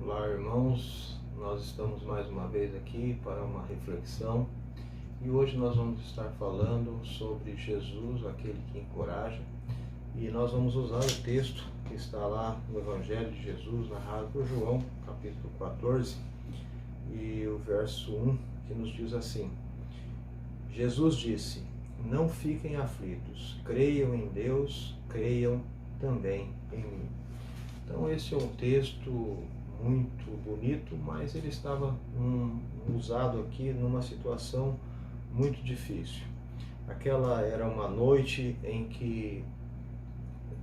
Olá, irmãos, nós estamos mais uma vez aqui para uma reflexão e hoje nós vamos estar falando sobre Jesus, aquele que encoraja, e nós vamos usar o texto que está lá no Evangelho de Jesus, narrado por João, capítulo 14, e o verso 1, que nos diz assim: Jesus disse: não fiquem aflitos, creiam em Deus, creiam também em mim. Então esse é um texto muito bonito, mas ele estava usado aqui numa situação muito difícil. Aquela era uma noite em que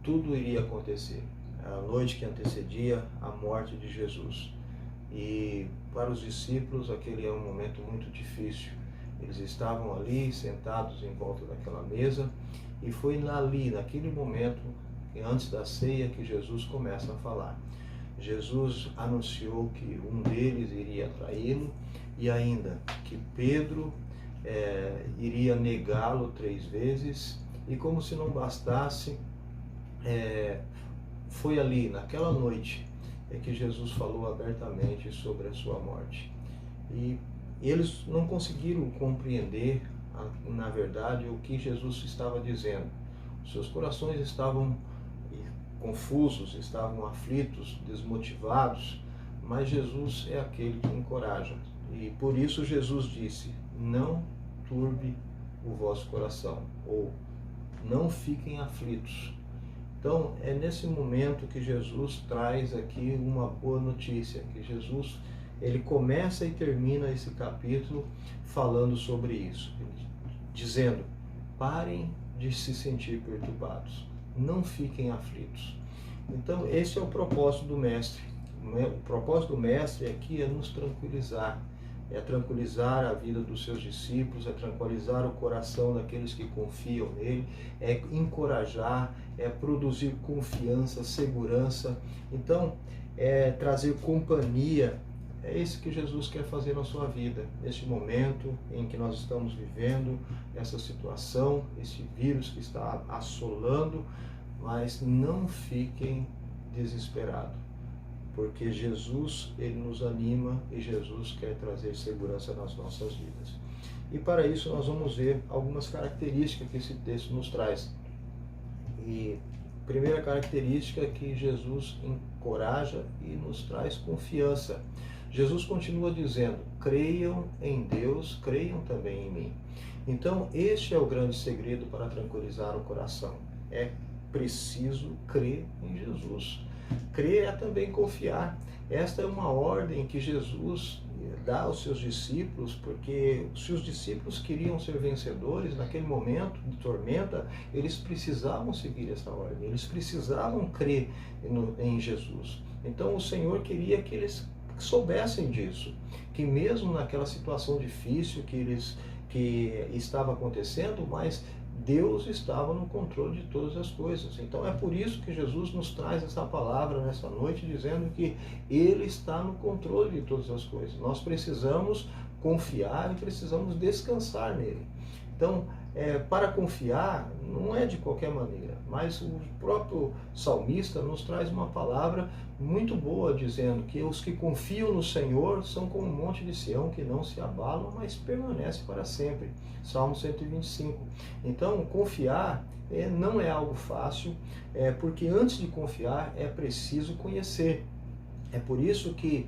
tudo iria acontecer, a noite que antecedia a morte de Jesus. E para os discípulos aquele é um momento muito difícil. Eles estavam ali sentados em volta daquela mesa e foi ali, naquele momento, antes da ceia, que Jesus começa a falar. Jesus anunciou que um deles iria traí-lo e ainda que Pedro iria negá-lo 3 vezes, e como se não bastasse, foi ali, naquela noite, que Jesus falou abertamente sobre a sua morte. E eles não conseguiram compreender, na verdade, o que Jesus estava dizendo. Seus corações estavam confusos, estavam aflitos, desmotivados, mas Jesus é aquele que encoraja. E por isso Jesus disse: não turbe o vosso coração, ou não fiquem aflitos. Então é nesse momento que Jesus traz aqui uma boa notícia, que Jesus ele começa e termina esse capítulo falando sobre isso, dizendo: parem de se sentir perturbados, não fiquem aflitos. Então esse é o propósito do Mestre. O propósito do Mestre aqui é nos tranquilizar, é tranquilizar a vida dos seus discípulos, é tranquilizar o coração daqueles que confiam nele, é encorajar, é produzir confiança, segurança. Então é trazer companhia. É isso que Jesus quer fazer na sua vida, neste momento em que nós estamos vivendo, essa situação, esse vírus que está assolando. Mas não fiquem desesperados, porque Jesus ele nos anima e Jesus quer trazer segurança nas nossas vidas. E para isso nós vamos ver algumas características que esse texto nos traz. E a primeira característica é que Jesus encoraja e nos traz confiança. Jesus continua dizendo: creiam em Deus, creiam também em mim. Então este é o grande segredo para tranquilizar o coração. É preciso crer em Jesus. Crer é também confiar. Esta é uma ordem que Jesus dá aos seus discípulos, porque se os discípulos queriam ser vencedores naquele momento de tormenta, eles precisavam seguir essa ordem, eles precisavam crer em Jesus. Então o Senhor queria que eles soubessem disso, que mesmo naquela situação difícil que estava acontecendo, mas Deus estava no controle de todas as coisas. Então é por isso que Jesus nos traz essa palavra nessa noite, dizendo que Ele está no controle de todas as coisas. Nós precisamos confiar e precisamos descansar nele. Então, para confiar, não é de qualquer maneira, mas o próprio salmista nos traz uma palavra muito boa, dizendo que os que confiam no Senhor são como um monte de Sião, que não se abalam, mas permanece para sempre. Salmo 125. Então, confiar não é algo fácil, porque antes de confiar é preciso conhecer. É por isso que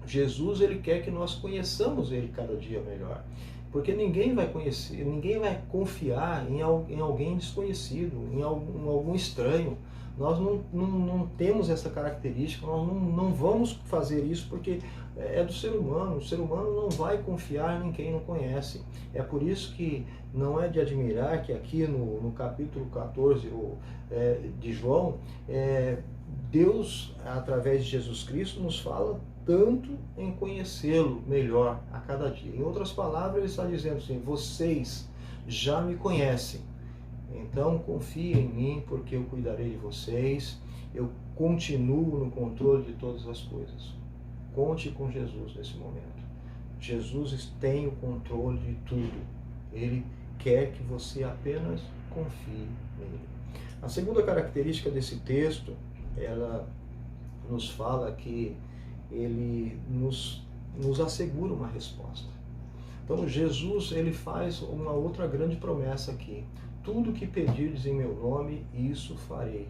Jesus ele quer que nós conheçamos Ele cada dia melhor. Porque ninguém vai conhecer, ninguém vai confiar em alguém desconhecido, em algum estranho. Nós não temos essa característica, nós não vamos fazer isso porque é do ser humano. O ser humano não vai confiar em quem não conhece. É por isso que não é de admirar que aqui no capítulo 14 de João, Deus, através de Jesus Cristo, nos fala tanto em conhecê-lo melhor a cada dia. Em outras palavras, ele está dizendo assim: vocês já me conhecem, então confiem em mim, porque eu cuidarei de vocês, eu continuo no controle de todas as coisas. Conte com Jesus nesse momento. Jesus tem o controle de tudo. Ele quer que você apenas confie nele. A segunda característica desse texto, ela nos fala que ele nos assegura uma resposta. Então Jesus, ele faz uma outra grande promessa aqui. Tudo que pedirdes em meu nome, isso farei,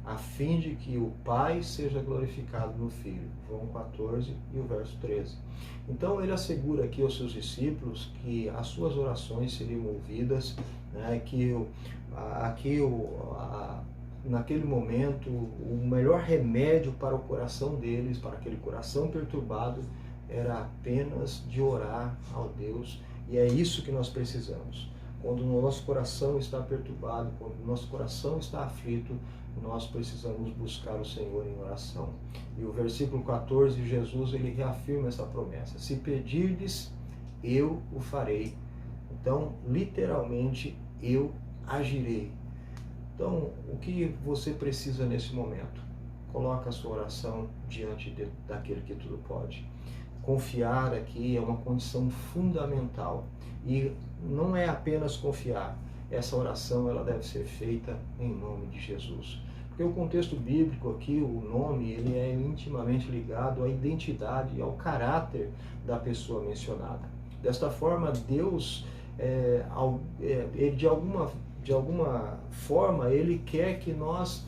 a fim de que o Pai seja glorificado no Filho. João 14 e o verso 13. Então ele assegura aqui aos seus discípulos que as suas orações seriam ouvidas, né, que naquele momento o melhor remédio para o coração deles, para aquele coração perturbado, era apenas de orar ao Deus, e é isso que nós precisamos. Quando o nosso coração está perturbado, quando o nosso coração está aflito, nós precisamos buscar o Senhor em oração. E o versículo 14, Jesus, ele reafirma essa promessa: se pedirdes, eu o farei. Então, literalmente, eu agirei. Então, o que você precisa nesse momento? Coloca a sua oração diante daquele que tudo pode. Confiar aqui é uma condição fundamental. E não é apenas confiar. Essa oração, ela deve ser feita em nome de Jesus. Porque o contexto bíblico aqui, o nome, ele é intimamente ligado à identidade e ao caráter da pessoa mencionada. Desta forma, Deus, de alguma forma, ele quer que nós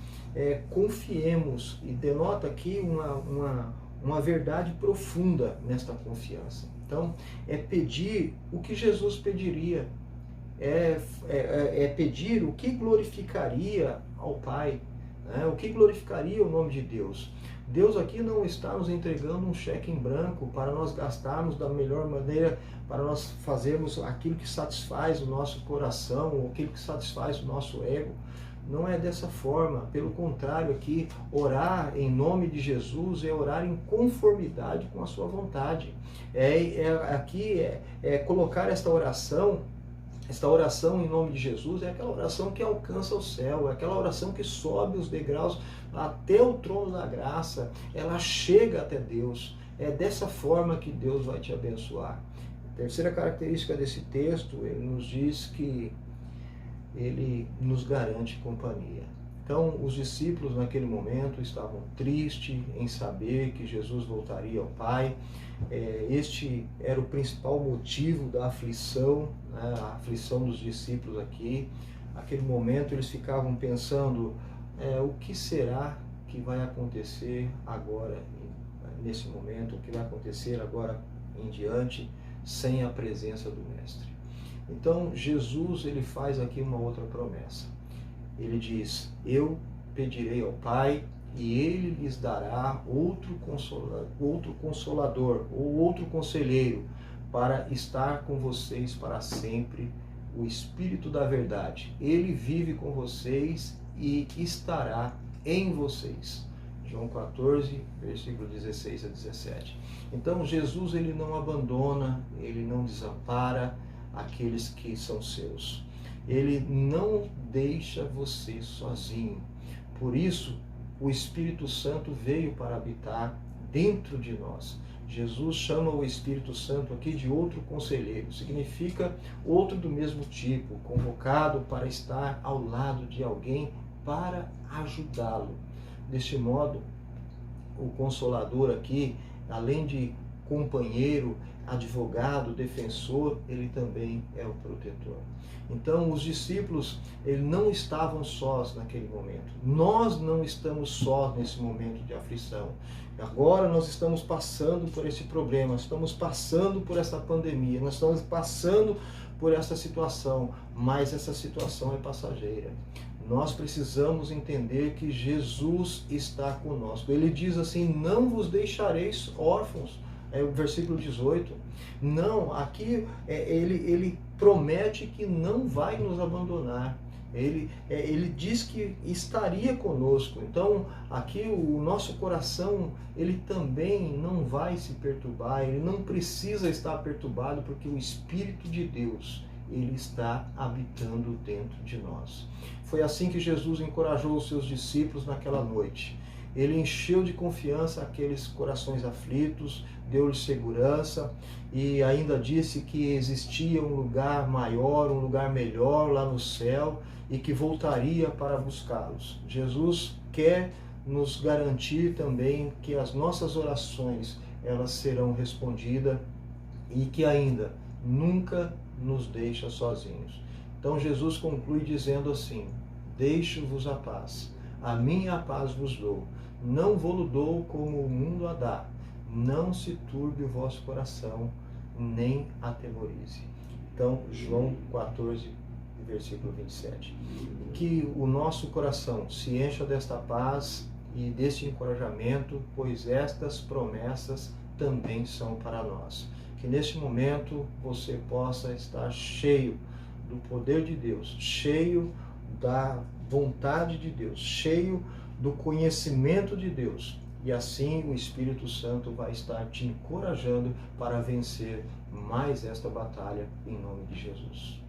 confiemos, e denota aqui uma verdade profunda nesta confiança. Então, é pedir o que Jesus pediria, pedir o que glorificaria ao Pai, né? O que glorificaria o nome de Deus. Deus aqui não está nos entregando um cheque em branco para nós gastarmos da melhor maneira, para nós fazermos aquilo que satisfaz o nosso coração, ou aquilo que satisfaz o nosso ego. Não é dessa forma. Pelo contrário, aqui, orar em nome de Jesus é orar em conformidade com a sua vontade. Colocar esta oração em nome de Jesus é aquela oração que alcança o céu, é aquela oração que sobe os degraus até o trono da graça, ela chega até Deus. É dessa forma que Deus vai te abençoar. A terceira característica desse texto, ele nos diz que ele nos garante companhia. Então, os discípulos naquele momento estavam tristes em saber que Jesus voltaria ao Pai. Este era o principal motivo da aflição, né? A aflição dos discípulos aqui. Naquele momento eles ficavam pensando, o que será que vai acontecer agora, nesse momento, o que vai acontecer agora em diante, sem a presença do Mestre. Então, Jesus, ele faz aqui uma outra promessa. Ele diz: eu pedirei ao Pai e ele lhes dará outro consolador ou outro conselheiro para estar com vocês para sempre, o Espírito da verdade. Ele vive com vocês e estará em vocês. João 14, versículo 16 a 17. Então, Jesus, ele não abandona, ele não desampara aqueles que são seus. Ele não deixa você sozinho. Por isso, o Espírito Santo veio para habitar dentro de nós. Jesus chama o Espírito Santo aqui de outro conselheiro. Significa outro do mesmo tipo, convocado para estar ao lado de alguém para ajudá-lo. Deste modo, o Consolador aqui, além de companheiro, advogado, defensor, ele também é o protetor. Então, os discípulos, eles não estavam sós naquele momento. Nós não estamos sós nesse momento de aflição. Agora nós estamos passando por esse problema, estamos passando por essa pandemia, nós estamos passando por essa situação, mas essa situação é passageira. Nós precisamos entender que Jesus está conosco. Ele diz assim: não vos deixareis órfãos. É o versículo 18. Não, aqui ele promete que não vai nos abandonar. Ele diz que estaria conosco. Então, aqui o nosso coração, ele também não vai se perturbar, ele não precisa estar perturbado, porque o Espírito de Deus, ele está habitando dentro de nós. Foi assim que Jesus encorajou os seus discípulos naquela noite. Ele encheu de confiança aqueles corações aflitos, deu-lhes segurança e ainda disse que existia um lugar maior, um lugar melhor lá no céu e que voltaria para buscá-los. Jesus quer nos garantir também que as nossas orações elas serão respondidas e que ainda nunca nos deixa sozinhos. Então Jesus conclui dizendo assim: deixo-vos a minha paz vos dou, não vou-lo dou como o mundo a dá, não se turbe o vosso coração, nem atemorize. Então, João 14, versículo 27. Que o nosso coração se encha desta paz e deste encorajamento, pois estas promessas também são para nós. Que neste momento você possa estar cheio do poder de Deus, cheio da vontade de Deus, cheio do conhecimento de Deus. E assim o Espírito Santo vai estar te encorajando para vencer mais esta batalha em nome de Jesus.